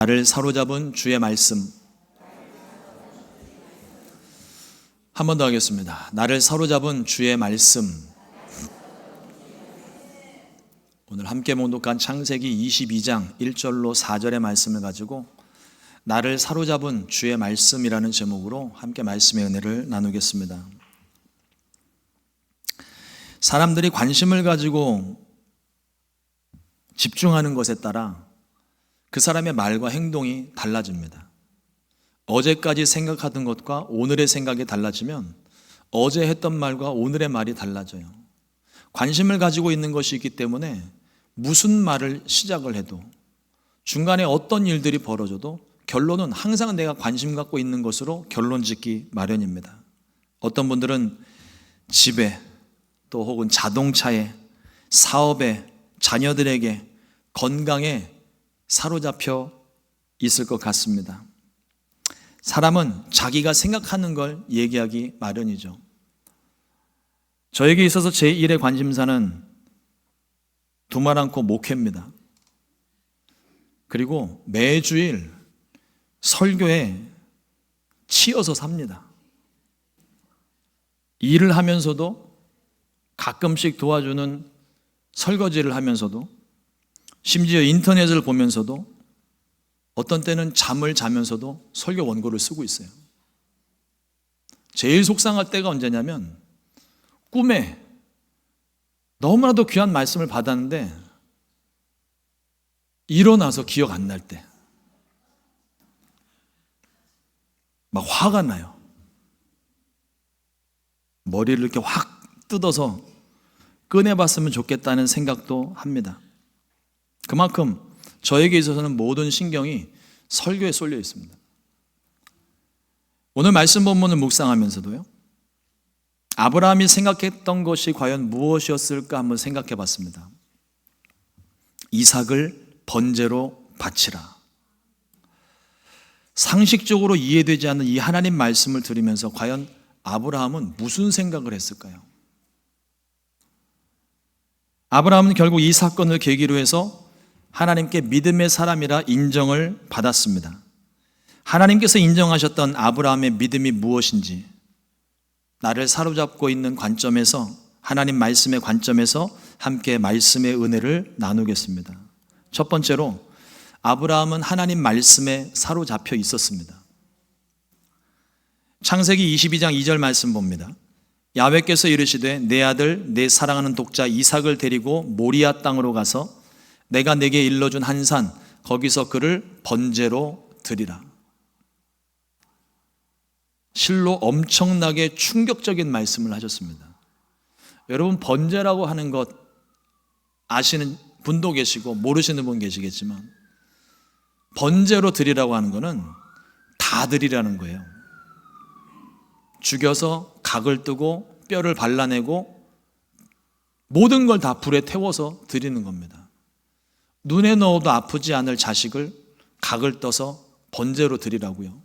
나를 사로잡은 주의 말씀. 한 번 더 하겠습니다. 나를 사로잡은 주의 말씀. 오늘 함께 봉독한 창세기 22장 1절로 4절의 말씀을 가지고 나를 사로잡은 주의 말씀이라는 제목으로 함께 말씀의 은혜를 나누겠습니다. 사람들이 관심을 가지고 집중하는 것에 따라 그 사람의 말과 행동이 달라집니다. 어제까지 생각하던 것과 오늘의 생각이 달라지면 어제 했던 말과 오늘의 말이 달라져요. 관심을 가지고 있는 것이 있기 때문에 무슨 말을 시작을 해도 중간에 어떤 일들이 벌어져도 결론은 항상 내가 관심 갖고 있는 것으로 결론 짓기 마련입니다. 어떤 분들은 집에 또 혹은 자동차에 사업에 자녀들에게 건강에 사로잡혀 있을 것 같습니다. 사람은 자기가 생각하는 걸 얘기하기 마련이죠. 저에게 있어서 제1의 관심사는 두말 않고 목회입니다. 그리고 매주일 설교에 치여서 삽니다. 일을 하면서도 가끔씩 도와주는 설거지를 하면서도 심지어 인터넷을 보면서도 어떤 때는 잠을 자면서도 설교 원고를 쓰고 있어요. 제일 속상할 때가 언제냐면 꿈에 너무나도 귀한 말씀을 받았는데 일어나서 기억 안 날 때 막 화가 나요. 머리를 이렇게 확 뜯어서 꺼내봤으면 좋겠다는 생각도 합니다. 그만큼 저에게 있어서는 모든 신경이 설교에 쏠려 있습니다. 오늘 말씀 본문을 묵상하면서도요, 아브라함이 생각했던 것이 과연 무엇이었을까 한번 생각해 봤습니다. 이삭을 번제로 바치라. 상식적으로 이해되지 않는 이 하나님 말씀을 들으면서 과연 아브라함은 무슨 생각을 했을까요? 아브라함은 결국 이 사건을 계기로 해서 하나님께 믿음의 사람이라 인정을 받았습니다. 하나님께서 인정하셨던 아브라함의 믿음이 무엇인지, 나를 사로잡고 있는 관점에서, 하나님 말씀의 관점에서 함께 말씀의 은혜를 나누겠습니다. 첫 번째로 아브라함은 하나님 말씀에 사로잡혀 있었습니다. 창세기 22장 2절 말씀 봅니다. 야훼께서 이르시되 내 아들 내 사랑하는 독자 이삭을 데리고 모리아 땅으로 가서 내가 내게 일러준 한 산 거기서 그를 번제로 드리라. 실로 엄청나게 충격적인 말씀을 하셨습니다. 여러분, 번제라고 하는 것 아시는 분도 계시고 모르시는 분 계시겠지만 번제로 드리라고 하는 것은 다 드리라는 거예요. 죽여서 각을 뜨고 뼈를 발라내고 모든 걸 다 불에 태워서 드리는 겁니다. 눈에 넣어도 아프지 않을 자식을 각을 떠서 번제로 드리라고요.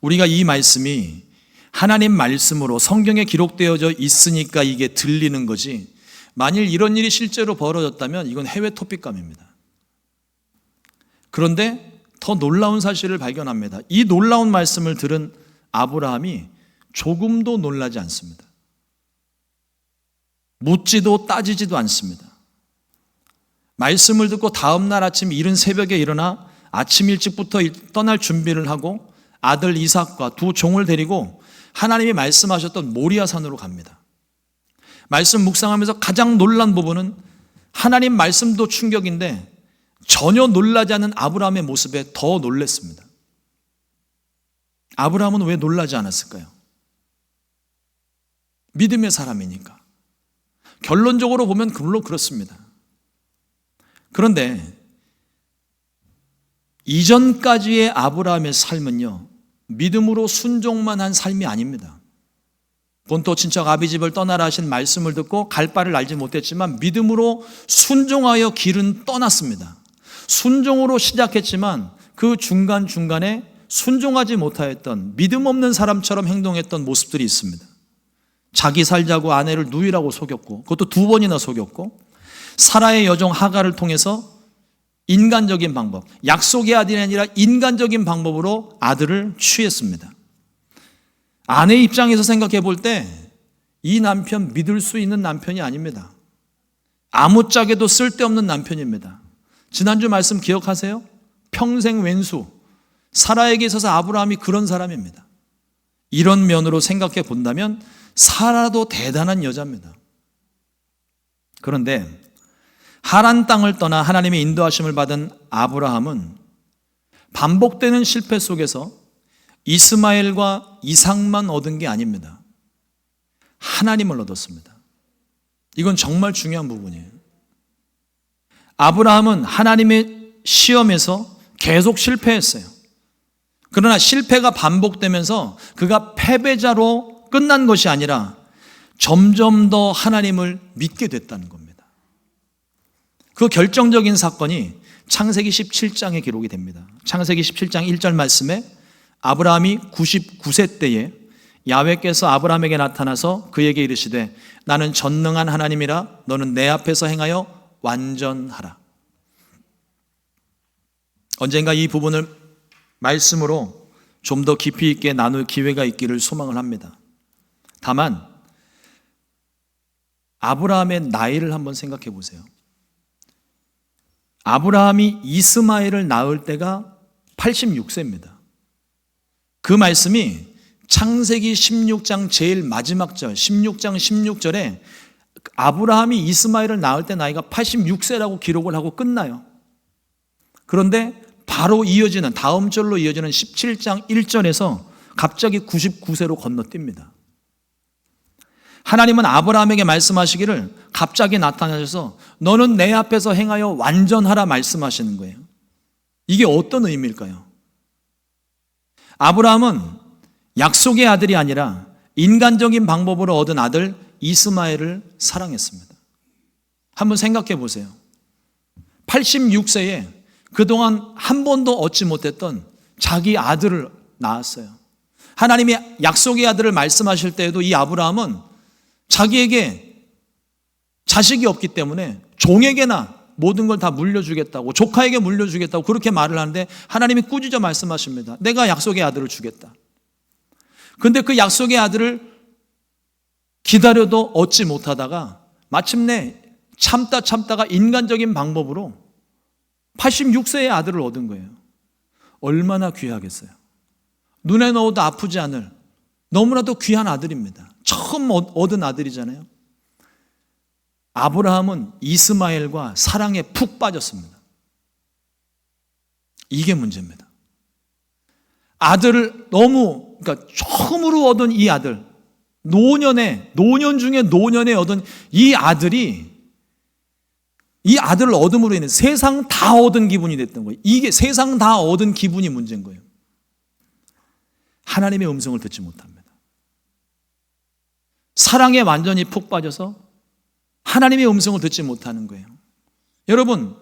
우리가 이 말씀이 하나님 말씀으로 성경에 기록되어져 있으니까 이게 들리는 거지, 만일 이런 일이 실제로 벌어졌다면 이건 해외 토픽감입니다. 그런데 더 놀라운 사실을 발견합니다. 이 놀라운 말씀을 들은 아브라함이 조금도 놀라지 않습니다. 묻지도 따지지도 않습니다. 말씀을 듣고 다음날 아침 이른 새벽에 일어나 아침 일찍부터 떠날 준비를 하고 아들 이삭과 두 종을 데리고 하나님이 말씀하셨던 모리아 산으로 갑니다. 말씀 묵상하면서 가장 놀란 부분은 하나님 말씀도 충격인데 전혀 놀라지 않은 아브라함의 모습에 더 놀랐습니다. 아브라함은 왜 놀라지 않았을까요? 믿음의 사람이니까. 결론적으로 보면 물론 그렇습니다. 그런데 이전까지의 아브라함의 삶은요, 믿음으로 순종만 한 삶이 아닙니다. 본토 친척 아비집을 떠나라 하신 말씀을 듣고 갈 바를 알지 못했지만 믿음으로 순종하여 길은 떠났습니다. 순종으로 시작했지만 그 중간중간에 순종하지 못하였던 믿음 없는 사람처럼 행동했던 모습들이 있습니다. 자기 살자고 아내를 누이라고 속였고, 그것도 2번이나 속였고, 사라의 여종 하갈을 통해서 인간적인 방법, 약속의 아들이 아니라 인간적인 방법으로 아들을 취했습니다. 아내 입장에서 생각해 볼 때 이 남편 믿을 수 있는 남편이 아닙니다. 아무짝에도 쓸데없는 남편입니다. 지난주 말씀 기억하세요? 평생 왼수, 사라에게 있어서 아브라함이 그런 사람입니다. 이런 면으로 생각해 본다면 사라도 대단한 여자입니다. 그런데 하란 땅을 떠나 하나님의 인도하심을 받은 아브라함은 반복되는 실패 속에서 이스마엘과 이삭만 얻은 게 아닙니다. 하나님을 얻었습니다. 이건 정말 중요한 부분이에요. 아브라함은 하나님의 시험에서 계속 실패했어요. 그러나 실패가 반복되면서 그가 패배자로 끝난 것이 아니라 점점 더 하나님을 믿게 됐다는 겁니다. 그 결정적인 사건이 창세기 17장에 기록이 됩니다. 창세기 17장 1절 말씀에 아브라함이 99세 때에 야훼께서 아브라함에게 나타나서 그에게 이르시되 나는 전능한 하나님이라 너는 내 앞에서 행하여 완전하라. 언젠가 이 부분을 말씀으로 좀 더 깊이 있게 나눌 기회가 있기를 소망을 합니다. 다만 아브라함의 나이를 한번 생각해 보세요. 아브라함이 이스마엘을 낳을 때가 86세입니다. 그 말씀이 창세기 16장 제일 마지막 절 16장 16절에 아브라함이 이스마엘을 낳을 때 나이가 86세라고 기록을 하고 끝나요. 그런데 바로 이어지는 다음 절로 이어지는 17장 1절에서 갑자기 99세로 건너뜁니다. 하나님은 아브라함에게 말씀하시기를 갑자기 나타나셔서 너는 내 앞에서 행하여 완전하라 말씀하시는 거예요. 이게 어떤 의미일까요? 아브라함은 약속의 아들이 아니라 인간적인 방법으로 얻은 아들 이스마엘을 사랑했습니다. 한번 생각해 보세요. 86세에 그동안 한 번도 얻지 못했던 자기 아들을 낳았어요. 하나님이 약속의 아들을 말씀하실 때에도 이 아브라함은 자기에게 자식이 없기 때문에 종에게나 모든 걸 다 물려주겠다고, 조카에게 물려주겠다고 그렇게 말을 하는데 하나님이 꾸짖어 말씀하십니다. 내가 약속의 아들을 주겠다. 근데 그 약속의 아들을 기다려도 얻지 못하다가 마침내 참다가 인간적인 방법으로 86세의 아들을 얻은 거예요. 얼마나 귀하겠어요. 눈에 넣어도 아프지 않을 너무나도 귀한 아들입니다. 처음 얻은 아들이잖아요. 아브라함은 이스마엘과 사랑에 푹 빠졌습니다. 이게 문제입니다. 아들을 그러니까 처음으로 얻은 이 아들, 노년 중에 노년에 얻은 이 아들이 이 아들을 얻음으로 인해 세상 다 얻은 기분이 됐던 거예요. 이게 세상 다 얻은 기분이 문제인 거예요. 하나님의 음성을 듣지 못합니다. 사랑에 완전히 푹 빠져서 하나님의 음성을 듣지 못하는 거예요. 여러분,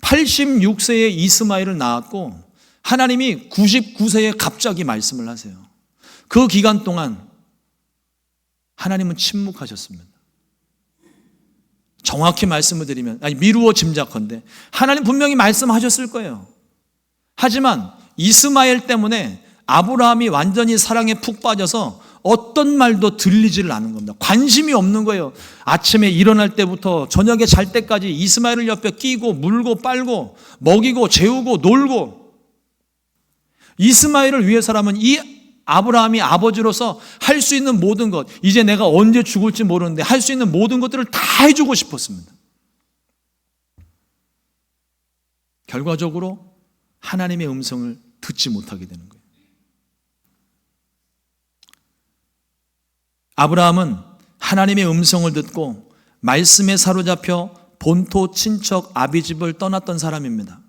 86세에 이스마엘을 낳았고 하나님이 99세에 갑자기 말씀을 하세요. 그 기간 동안 하나님은 침묵하셨습니다. 정확히 말씀을 드리면, 미루어 짐작컨대 하나님 분명히 말씀하셨을 거예요. 하지만 이스마엘 때문에 아브라함이 완전히 사랑에 푹 빠져서 어떤 말도 들리지를 않은 겁니다. 관심이 없는 거예요. 아침에 일어날 때부터 저녁에 잘 때까지 이스마엘을 옆에 끼고 물고 빨고 먹이고 재우고 놀고, 이스마엘을 위해서라면 이 아브라함이 아버지로서 할 수 있는 모든 것, 이제 내가 언제 죽을지 모르는데 할 수 있는 모든 것들을 다 해주고 싶었습니다. 결과적으로 하나님의 음성을 듣지 못하게 되는 거예요. 아브라함은 하나님의 음성을 듣고 말씀에 사로잡혀 본토 친척 아비집을 떠났던 사람입니다.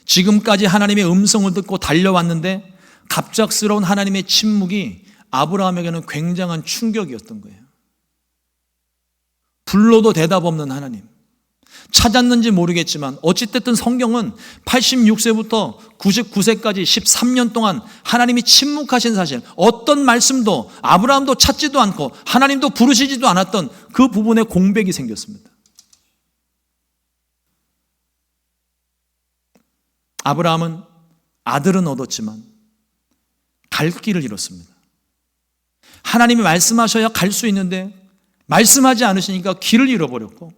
지금까지 하나님의 음성을 듣고 달려왔는데 갑작스러운 하나님의 침묵이 아브라함에게는 굉장한 충격이었던 거예요. 불러도 대답 없는 하나님. 찾았는지 모르겠지만 어찌됐든 성경은 86세부터 99세까지 13년 동안 하나님이 침묵하신 사실, 어떤 말씀도 아브라함도 찾지도 않고 하나님도 부르시지도 않았던 그 부분에 공백이 생겼습니다. 아브라함은 아들은 얻었지만 갈 길을 잃었습니다. 하나님이 말씀하셔야 갈 수 있는데 말씀하지 않으시니까 길을 잃어버렸고,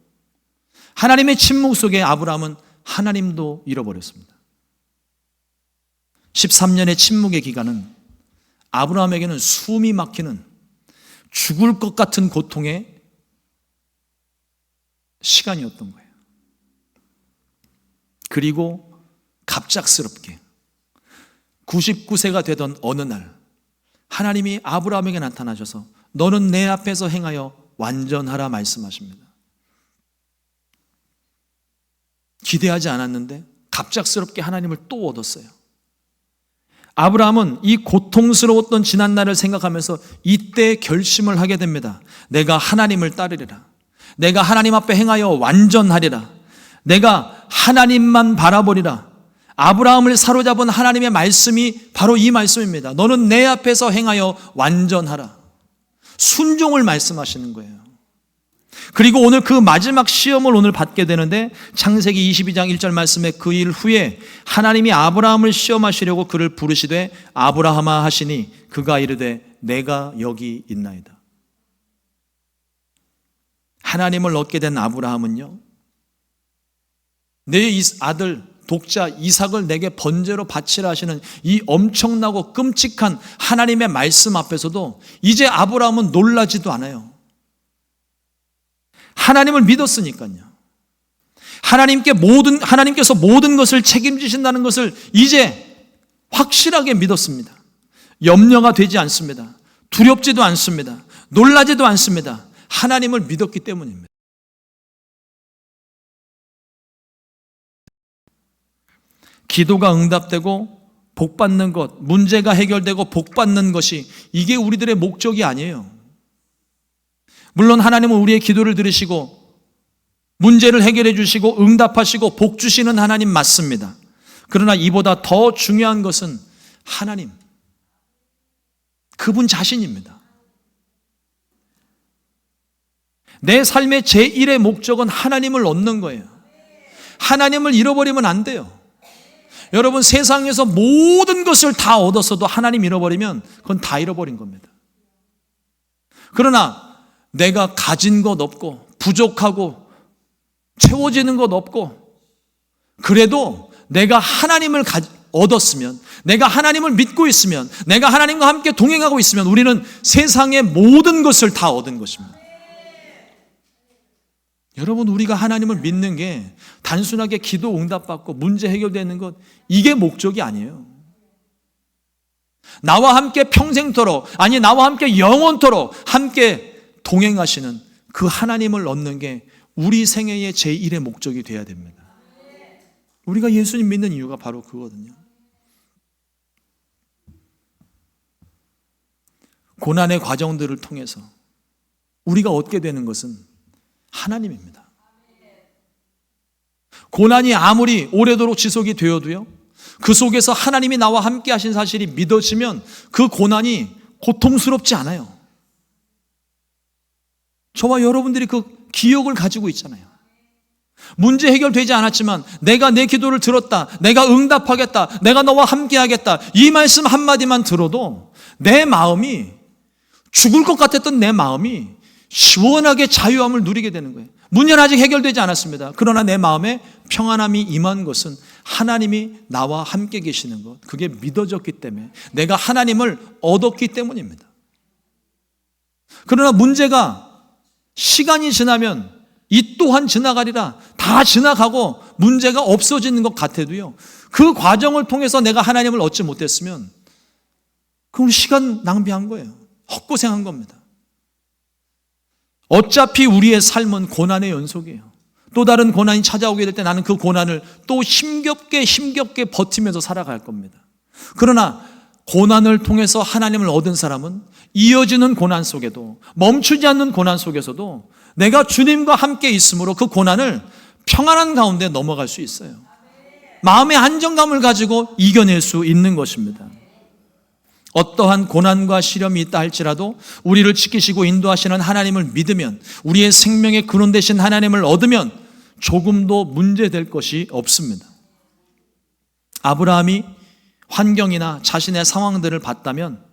하나님의 침묵 속에 아브라함은 하나님도 잃어버렸습니다. 13년의 침묵의 기간은 아브라함에게는 숨이 막히는 죽을 것 같은 고통의 시간이었던 거예요. 그리고 갑작스럽게 99세가 되던 어느 날 하나님이 아브라함에게 나타나셔서 너는 내 앞에서 행하여 완전하라 말씀하십니다. 기대하지 않았는데 갑작스럽게 하나님을 또 얻었어요. 아브라함은 이 고통스러웠던 지난날을 생각하면서 이때 결심을 하게 됩니다. 내가 하나님을 따르리라. 내가 하나님 앞에 행하여 완전하리라. 내가 하나님만 바라보리라. 아브라함을 사로잡은 하나님의 말씀이 바로 이 말씀입니다. 너는 내 앞에서 행하여 완전하라. 순종을 말씀하시는 거예요. 그리고 오늘 그 마지막 시험을 오늘 받게 되는데, 창세기 22장 1절 말씀에 그 일 후에 하나님이 아브라함을 시험하시려고 그를 부르시되 아브라함아 하시니 그가 이르되 내가 여기 있나이다. 하나님을 얻게 된 아브라함은요, 내 아들 독자 이삭을 내게 번제로 바치라 하시는 이 엄청나고 끔찍한 하나님의 말씀 앞에서도 이제 아브라함은 놀라지도 않아요. 하나님을 믿었으니까요. 하나님께서 모든 것을 책임지신다는 것을 이제 확실하게 믿었습니다. 염려가 되지 않습니다. 두렵지도 않습니다. 놀라지도 않습니다. 하나님을 믿었기 때문입니다. 기도가 응답되고 복받는 것, 문제가 해결되고 복받는 것이 이게 우리들의 목적이 아니에요. 물론 하나님은 우리의 기도를 들으시고 문제를 해결해 주시고 응답하시고 복 주시는 하나님 맞습니다. 그러나 이보다 더 중요한 것은 하나님, 그분 자신입니다. 내 삶의 제1의 목적은 하나님을 얻는 거예요. 하나님을 잃어버리면 안 돼요. 여러분, 세상에서 모든 것을 다 얻었어도 하나님 잃어버리면 그건 다 잃어버린 겁니다. 그러나 내가 가진 것 없고 부족하고 채워지는 것 없고, 그래도 내가 하나님을 얻었으면, 내가 하나님을 믿고 있으면, 내가 하나님과 함께 동행하고 있으면 우리는 세상의 모든 것을 다 얻은 것입니다. 여러분, 우리가 하나님을 믿는 게 단순하게 기도 응답받고 문제 해결되는 것, 이게 목적이 아니에요. 나와 함께 평생토록, 아니 나와 함께 영원토록 함께 동행하시는 그 하나님을 얻는 게 우리 생애의 제1의 목적이 되어야 됩니다. 우리가 예수님 믿는 이유가 바로 그거거든요. 고난의 과정들을 통해서 우리가 얻게 되는 것은 하나님입니다. 고난이 아무리 오래도록 지속이 되어도요, 그 속에서 하나님이 나와 함께 하신 사실이 믿어지면 그 고난이 고통스럽지 않아요. 저와 여러분들이 그 기억을 가지고 있잖아요. 문제 해결되지 않았지만 내가 내 기도를 들었다, 내가 응답하겠다, 내가 너와 함께 하겠다, 이 말씀 한마디만 들어도 내 마음이, 죽을 것 같았던 내 마음이 시원하게 자유함을 누리게 되는 거예요. 문제는 아직 해결되지 않았습니다. 그러나 내 마음에 평안함이 임한 것은 하나님이 나와 함께 계시는 것, 그게 믿어졌기 때문에, 내가 하나님을 얻었기 때문입니다. 그러나 문제가 시간이 지나면 이 또한 지나가리라, 다 지나가고 문제가 없어지는 것 같아도요, 그 과정을 통해서 내가 하나님을 얻지 못했으면 그건 시간 낭비한 거예요. 헛고생한 겁니다. 어차피 우리의 삶은 고난의 연속이에요. 또 다른 고난이 찾아오게 될 때 나는 그 고난을 또 힘겹게 버티면서 살아갈 겁니다. 그러나 고난을 통해서 하나님을 얻은 사람은 이어지는 고난 속에도, 멈추지 않는 고난 속에서도 내가 주님과 함께 있으므로 그 고난을 평안한 가운데 넘어갈 수 있어요. 마음의 안정감을 가지고 이겨낼 수 있는 것입니다. 어떠한 고난과 시련이 있다 할지라도 우리를 지키시고 인도하시는 하나님을 믿으면, 우리의 생명의 근원 되신 하나님을 얻으면 조금도 문제될 것이 없습니다. 아브라함이 환경이나 자신의 상황들을 봤다면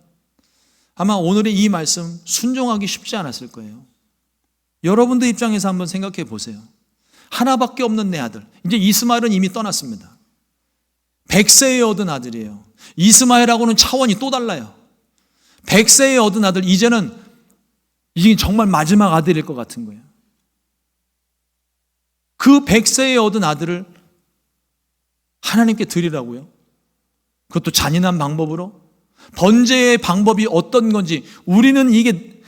아마 오늘의 이 말씀 순종하기 쉽지 않았을 거예요. 여러분들 입장에서 한번 생각해 보세요. 하나밖에 없는 내 아들. 이제 이스마엘은 이미 떠났습니다. 100세에 얻은 아들이에요. 이스마엘하고는 차원이 또 달라요. 100세에 얻은 아들, 이제는 이게 정말 마지막 아들일 것 같은 거예요. 그 100세에 얻은 아들을 하나님께 드리라고요? 그것도 잔인한 방법으로? 번제의 방법이 어떤 건지 우리는 이게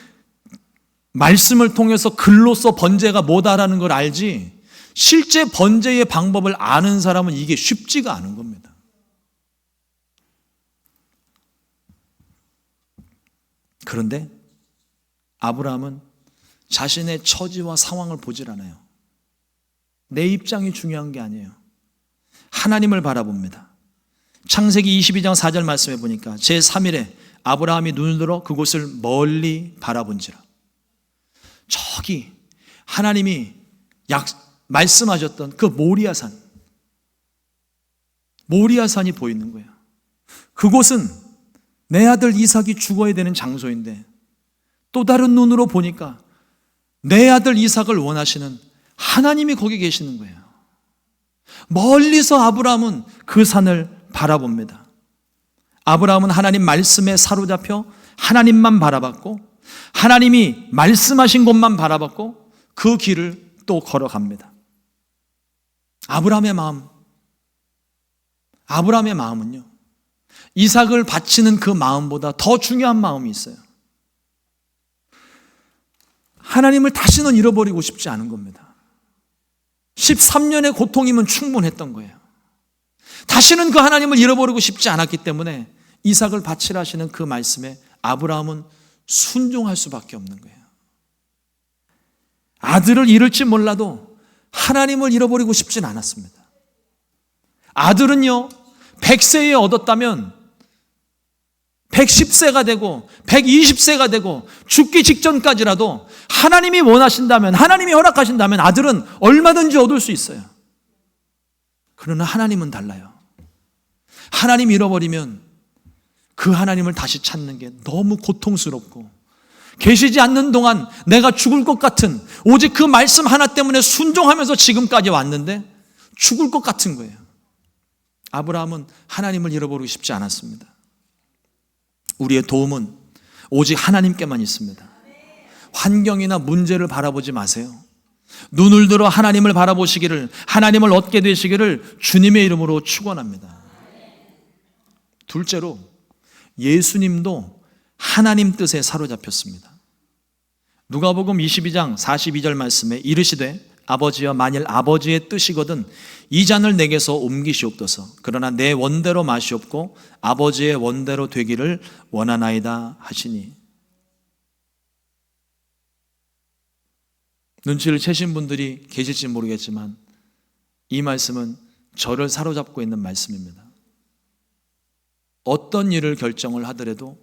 말씀을 통해서 글로써 번제가 뭐다라는 걸 알지, 실제 번제의 방법을 아는 사람은 이게 쉽지가 않은 겁니다. 그런데 아브라함은 자신의 처지와 상황을 보질 않아요. 내 입장이 중요한 게 아니에요. 하나님을 바라봅니다. 창세기 22장 4절 말씀해 보니까 제3일에 아브라함이 눈을 들어 그곳을 멀리 바라본지라. 저기 하나님이 말씀하셨던 그 모리아산이 보이는 거예요. 그곳은 내 아들 이삭이 죽어야 되는 장소인데 또 다른 눈으로 보니까 내 아들 이삭을 원하시는 하나님이 거기 계시는 거예요. 멀리서 아브라함은 그 산을 바라봅니다. 아브라함은 하나님 말씀에 사로잡혀 하나님만 바라봤고 하나님이 말씀하신 곳만 바라봤고 그 길을 또 걸어갑니다. 아브라함의 마음은요, 이삭을 바치는 그 마음보다 더 중요한 마음이 있어요. 하나님을 다시는 잃어버리고 싶지 않은 겁니다. 13년의 고통이면 충분했던 거예요. 다시는 그 하나님을 잃어버리고 싶지 않았기 때문에 이삭을 바치라 하시는 그 말씀에 아브라함은 순종할 수밖에 없는 거예요. 아들을 잃을지 몰라도 하나님을 잃어버리고 싶진 않았습니다. 아들은요, 100세에 얻었다면 110세가 되고 120세가 되고 죽기 직전까지라도 하나님이 원하신다면, 하나님이 허락하신다면 아들은 얼마든지 얻을 수 있어요. 그러나 하나님은 달라요. 하나님 잃어버리면 그 하나님을 다시 찾는 게 너무 고통스럽고, 계시지 않는 동안 내가 죽을 것 같은, 오직 그 말씀 하나 때문에 순종하면서 지금까지 왔는데 죽을 것 같은 거예요. 아브라함은 하나님을 잃어버리고 싶지 않았습니다. 우리의 도움은 오직 하나님께만 있습니다. 환경이나 문제를 바라보지 마세요. 눈을 들어 하나님을 바라보시기를, 하나님을 얻게 되시기를 주님의 이름으로 축원합니다. 둘째로, 예수님도 하나님 뜻에 사로잡혔습니다. 누가복음 22장 42절 말씀에 이르시되 아버지여, 만일 아버지의 뜻이거든 이 잔을 내게서 옮기시옵소서. 그러나 내 원대로 마시옵고 아버지의 원대로 되기를 원하나이다 하시니. 눈치를 채신 분들이 계실지 모르겠지만 이 말씀은 저를 사로잡고 있는 말씀입니다. 어떤 일을 결정을 하더라도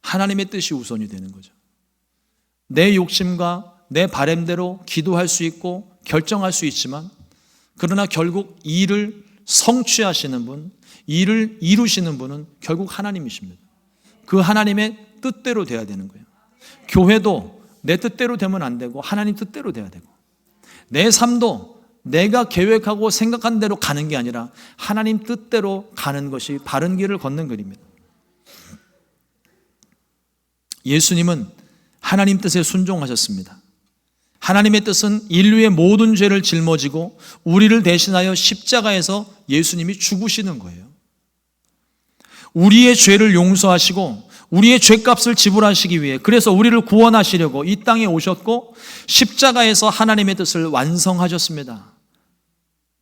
하나님의 뜻이 우선이 되는 거죠. 내 욕심과 내 바램대로 기도할 수 있고 결정할 수 있지만, 그러나 결국 일을 성취하시는 분, 일을 이루시는 분은 결국 하나님이십니다. 그 하나님의 뜻대로 돼야 되는 거예요. 교회도 내 뜻대로 되면 안 되고 하나님 뜻대로 돼야 되고, 내 삶도 내가 계획하고 생각한 대로 가는 게 아니라 하나님 뜻대로 가는 것이 바른 길을 걷는 길입니다. 예수님은 하나님 뜻에 순종하셨습니다. 하나님의 뜻은 인류의 모든 죄를 짊어지고 우리를 대신하여 십자가에서 예수님이 죽으시는 거예요. 우리의 죄를 용서하시고 우리의 죄값을 지불하시기 위해, 그래서 우리를 구원하시려고 이 땅에 오셨고 십자가에서 하나님의 뜻을 완성하셨습니다.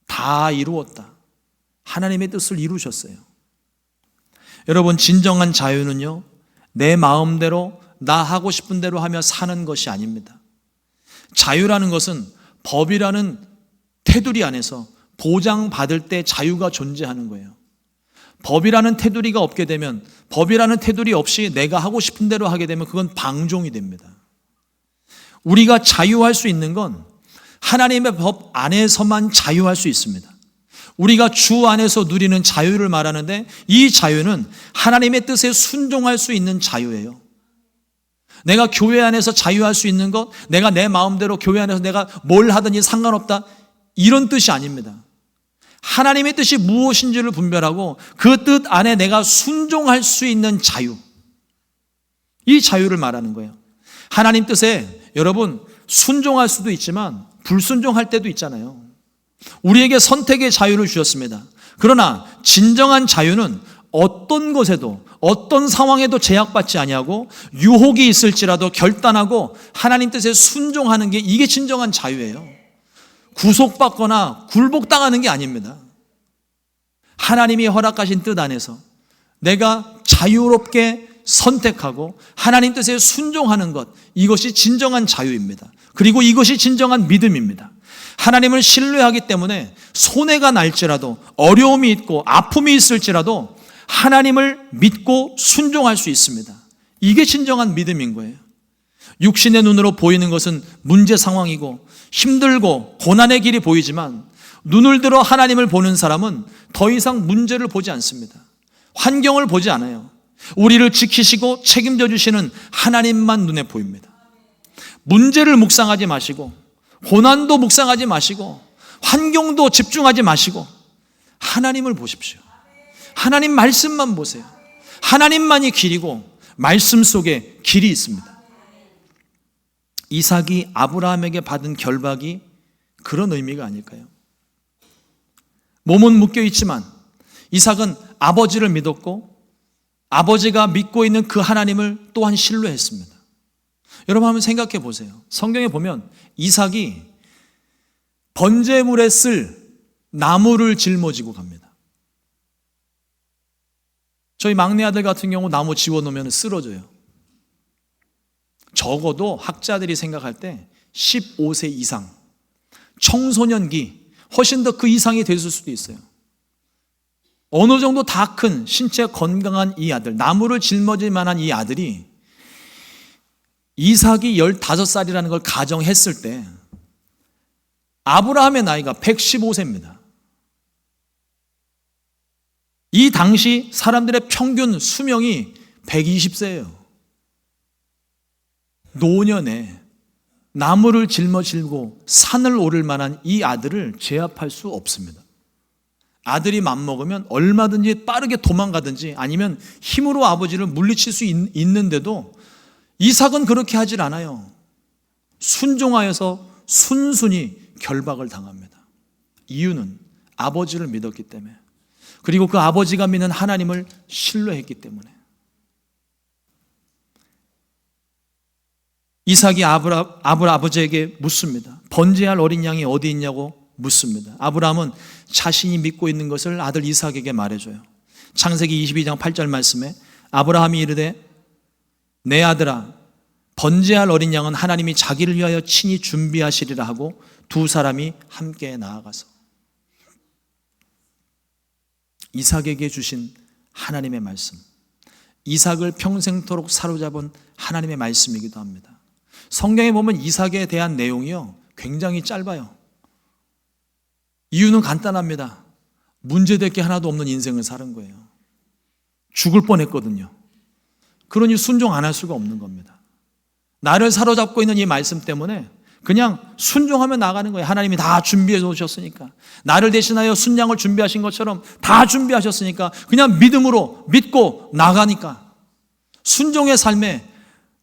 다 이루었다. 하나님의 뜻을 이루셨어요. 여러분, 진정한 자유는요, 내 마음대로 나 하고 싶은 대로 하며 사는 것이 아닙니다. 자유라는 것은 법이라는 테두리 안에서 보장받을 때 자유가 존재하는 거예요. 법이라는 테두리가 없게 되면, 법이라는 테두리 없이 내가 하고 싶은 대로 하게 되면 그건 방종이 됩니다. 우리가 자유할 수 있는 건 하나님의 법 안에서만 자유할 수 있습니다. 우리가 주 안에서 누리는 자유를 말하는데 이 자유는 하나님의 뜻에 순종할 수 있는 자유예요. 내가 교회 안에서 자유할 수 있는 것, 내가 내 마음대로 교회 안에서 내가 뭘 하든지 상관없다, 이런 뜻이 아닙니다. 하나님의 뜻이 무엇인지를 분별하고 그 뜻 안에 내가 순종할 수 있는 자유, 이 자유를 말하는 거예요. 하나님 뜻에 여러분 순종할 수도 있지만 불순종할 때도 있잖아요. 우리에게 선택의 자유를 주셨습니다. 그러나 진정한 자유는 어떤 것에도 어떤 상황에도 제약받지 아니하고 유혹이 있을지라도 결단하고 하나님 뜻에 순종하는 게, 이게 진정한 자유예요. 구속받거나 굴복당하는 게 아닙니다. 하나님이 허락하신 뜻 안에서 내가 자유롭게 선택하고 하나님 뜻에 순종하는 것, 이것이 진정한 자유입니다. 그리고 이것이 진정한 믿음입니다. 하나님을 신뢰하기 때문에 손해가 날지라도, 어려움이 있고 아픔이 있을지라도 하나님을 믿고 순종할 수 있습니다. 이게 진정한 믿음인 거예요. 육신의 눈으로 보이는 것은 문제 상황이고 힘들고 고난의 길이 보이지만 눈을 들어 하나님을 보는 사람은 더 이상 문제를 보지 않습니다. 환경을 보지 않아요. 우리를 지키시고 책임져 주시는 하나님만 눈에 보입니다. 문제를 묵상하지 마시고 고난도 묵상하지 마시고 환경도 집중하지 마시고 하나님을 보십시오. 하나님 말씀만 보세요. 하나님만이 길이고 말씀 속에 길이 있습니다. 이삭이 아브라함에게 받은 결박이 그런 의미가 아닐까요? 몸은 묶여 있지만 이삭은 아버지를 믿었고 아버지가 믿고 있는 그 하나님을 또한 신뢰했습니다. 여러분 한번 생각해 보세요. 성경에 보면 이삭이 번제물에 쓸 나무를 짊어지고 갑니다. 저희 막내 아들 같은 경우 나무 지워놓으면 쓰러져요. 적어도 학자들이 생각할 때 15세 이상, 청소년기, 훨씬 더 그 이상이 됐을 수도 있어요. 어느 정도 다 큰 신체 건강한 이 아들, 나무를 짊어질 만한 이 아들이 이삭이 15살이라는 걸 가정했을 때 아브라함의 나이가 115세입니다. 이 당시 사람들의 평균 수명이 120세예요. 노년에 나무를 짊어지고 산을 오를 만한 이 아들을 제압할 수 없습니다. 아들이 맘먹으면 얼마든지 빠르게 도망가든지 아니면 힘으로 아버지를 물리칠 수 있는데도 이삭은 그렇게 하질 않아요. 순종하여서 순순히 결박을 당합니다. 이유는 아버지를 믿었기 때문에, 그리고 그 아버지가 믿는 하나님을 신뢰했기 때문에. 이삭이 아버지에게 묻습니다. 번제할 어린 양이 어디 있냐고 묻습니다. 아브라함은 자신이 믿고 있는 것을 아들 이삭에게 말해줘요. 창세기 22장 8절 말씀에 아브라함이 이르되 내 아들아, 번제할 어린 양은 하나님이 자기를 위하여 친히 준비하시리라 하고 두 사람이 함께 나아가서 이삭에게 주신 하나님의 말씀, 이삭을 평생토록 사로잡은 하나님의 말씀이기도 합니다. 성경에 보면 이삭에 대한 내용이요 굉장히 짧아요. 이유는 간단합니다. 문제될 게 하나도 없는 인생을 사는 거예요. 죽을 뻔했거든요. 그러니 순종 안 할 수가 없는 겁니다. 나를 사로잡고 있는 이 말씀 때문에 그냥 순종하며 나가는 거예요. 하나님이 다 준비해 놓으셨으니까, 나를 대신하여 순양을 준비하신 것처럼 다 준비하셨으니까 그냥 믿음으로 믿고 나가니까 순종의 삶에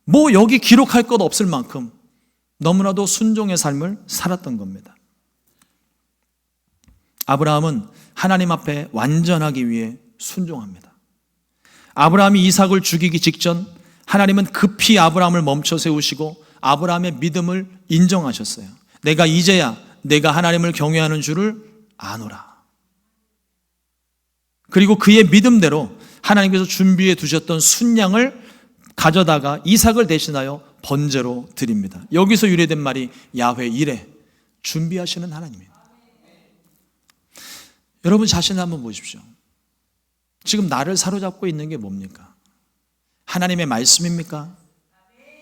뭐 여기 기록할 것 없을 만큼 너무나도 순종의 삶을 살았던 겁니다. 아브라함은 하나님 앞에 완전하기 위해 순종합니다. 아브라함이 이삭을 죽이기 직전 하나님은 급히 아브라함을 멈춰 세우시고 아브라함의 믿음을 인정하셨어요. 내가 이제야 내가 하나님을 경외하는 줄을 아노라. 그리고 그의 믿음대로 하나님께서 준비해 두셨던 순양을 가져다가 이삭을 대신하여 번제로 드립니다. 여기서 유래된 말이 야훼 이레, 준비하시는 하나님이에요. 여러분 자신을 한번 보십시오. 지금 나를 사로잡고 있는 게 뭡니까? 하나님의 말씀입니까?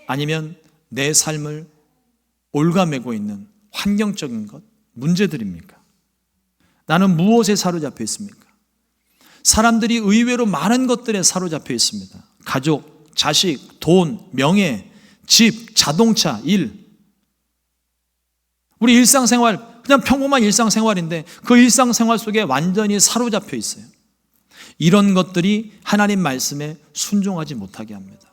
아니면 내 삶을 올가매고 있는 환경적인 것, 문제들입니까? 나는 무엇에 사로잡혀 있습니까? 사람들이 의외로 많은 것들에 사로잡혀 있습니다. 가족, 자식, 돈, 명예, 집, 자동차, 일. 우리 일상생활, 그냥 평범한 일상생활인데 그 일상생활 속에 완전히 사로잡혀 있어요. 이런 것들이 하나님 말씀에 순종하지 못하게 합니다.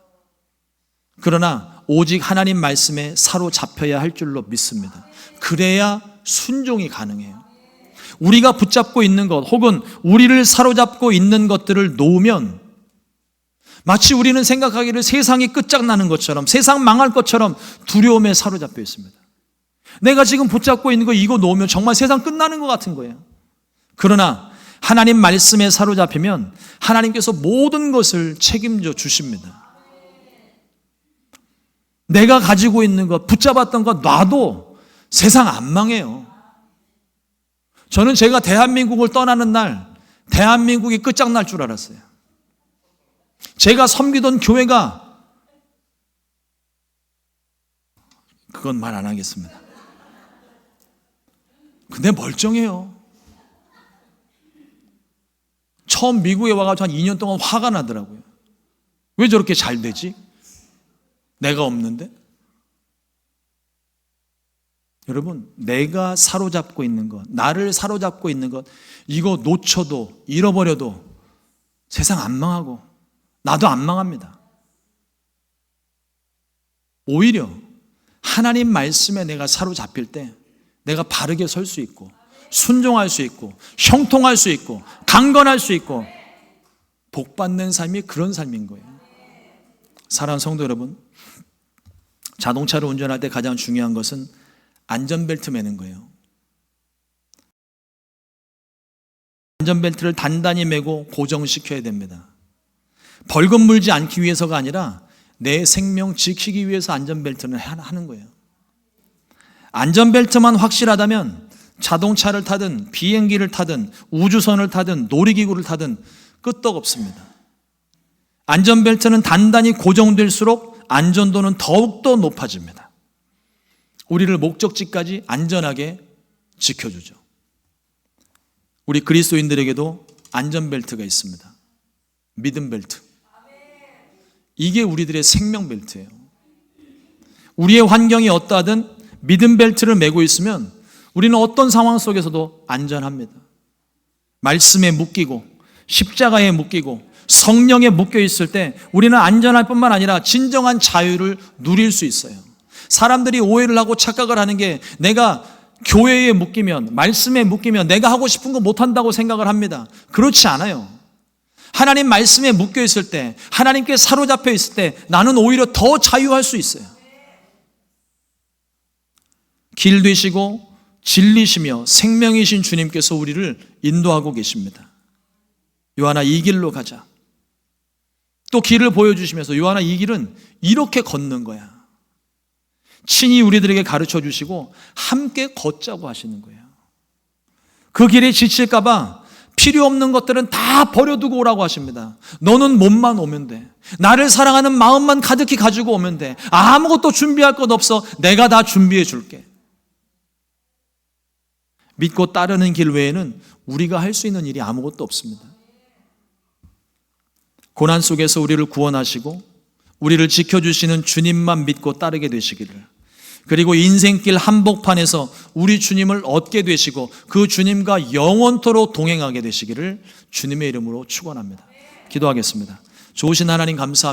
그러나 오직 하나님 말씀에 사로잡혀야 할 줄로 믿습니다. 그래야 순종이 가능해요. 우리가 붙잡고 있는 것 혹은 우리를 사로잡고 있는 것들을 놓으면 마치 우리는 생각하기를 세상이 끝장나는 것처럼, 세상 망할 것처럼 두려움에 사로잡혀 있습니다. 내가 지금 붙잡고 있는 거 이거 놓으면 정말 세상 끝나는 것 같은 거예요. 그러나 하나님 말씀에 사로잡히면 하나님께서 모든 것을 책임져 주십니다. 내가 가지고 있는 것, 붙잡았던 것 놔도 세상 안 망해요. 저는 제가 대한민국을 떠나는 날 대한민국이 끝장날 줄 알았어요. 제가 섬기던 교회가, 그건 말 안 하겠습니다. 근데 멀쩡해요. 처음 미국에 와가지고 한 2년 동안 화가 나더라고요. 왜 저렇게 잘 되지? 내가 없는데? 여러분, 내가 사로잡고 있는 것, 나를 사로잡고 있는 것, 이거 놓쳐도 잃어버려도 세상 안 망하고 나도 안 망합니다. 오히려 하나님 말씀에 내가 사로잡힐 때 내가 바르게 설 수 있고 순종할 수 있고 형통할 수 있고 강건할 수 있고 복받는 삶이 그런 삶인 거예요. 사랑하는 성도 여러분, 자동차를 운전할 때 가장 중요한 것은 안전벨트 매는 거예요. 안전벨트를 단단히 매고 고정시켜야 됩니다. 벌금 물지 않기 위해서가 아니라 내 생명 지키기 위해서 안전벨트는 하는 거예요. 안전벨트만 확실하다면 자동차를 타든 비행기를 타든 우주선을 타든 놀이기구를 타든 끄떡없습니다. 안전벨트는 단단히 고정될수록 안전도는 더욱더 높아집니다. 우리를 목적지까지 안전하게 지켜주죠. 우리 그리스도인들에게도 안전벨트가 있습니다. 믿음 벨트. 이게 우리들의 생명 벨트예요. 우리의 환경이 어떠하든 믿음 벨트를 메고 있으면 우리는 어떤 상황 속에서도 안전합니다. 말씀에 묶이고 십자가에 묶이고 성령에 묶여 있을 때 우리는 안전할 뿐만 아니라 진정한 자유를 누릴 수 있어요. 사람들이 오해를 하고 착각을 하는 게 내가 교회에 묶이면, 말씀에 묶이면 내가 하고 싶은 거 못한다고 생각을 합니다. 그렇지 않아요. 하나님 말씀에 묶여 있을 때, 하나님께 사로잡혀 있을 때 나는 오히려 더 자유할 수 있어요. 길 되시고 진리시며 생명이신 주님께서 우리를 인도하고 계십니다. 요한아, 이 길로 가자. 또 길을 보여주시면서 요한아, 이 길은 이렇게 걷는 거야. 친히 우리들에게 가르쳐 주시고 함께 걷자고 하시는 거예요. 그 길에 지칠까 봐 필요 없는 것들은 다 버려두고 오라고 하십니다. 너는 몸만 오면 돼. 나를 사랑하는 마음만 가득히 가지고 오면 돼. 아무것도 준비할 것 없어. 내가 다 준비해 줄게. 믿고 따르는 길 외에는 우리가 할 수 있는 일이 아무것도 없습니다. 고난 속에서 우리를 구원하시고 우리를 지켜주시는 주님만 믿고 따르게 되시기를, 그리고 인생길 한복판에서 우리 주님을 얻게 되시고 그 주님과 영원토록 동행하게 되시기를 주님의 이름으로 축원합니다. 기도하겠습니다. 좋으신 하나님 감사합니다.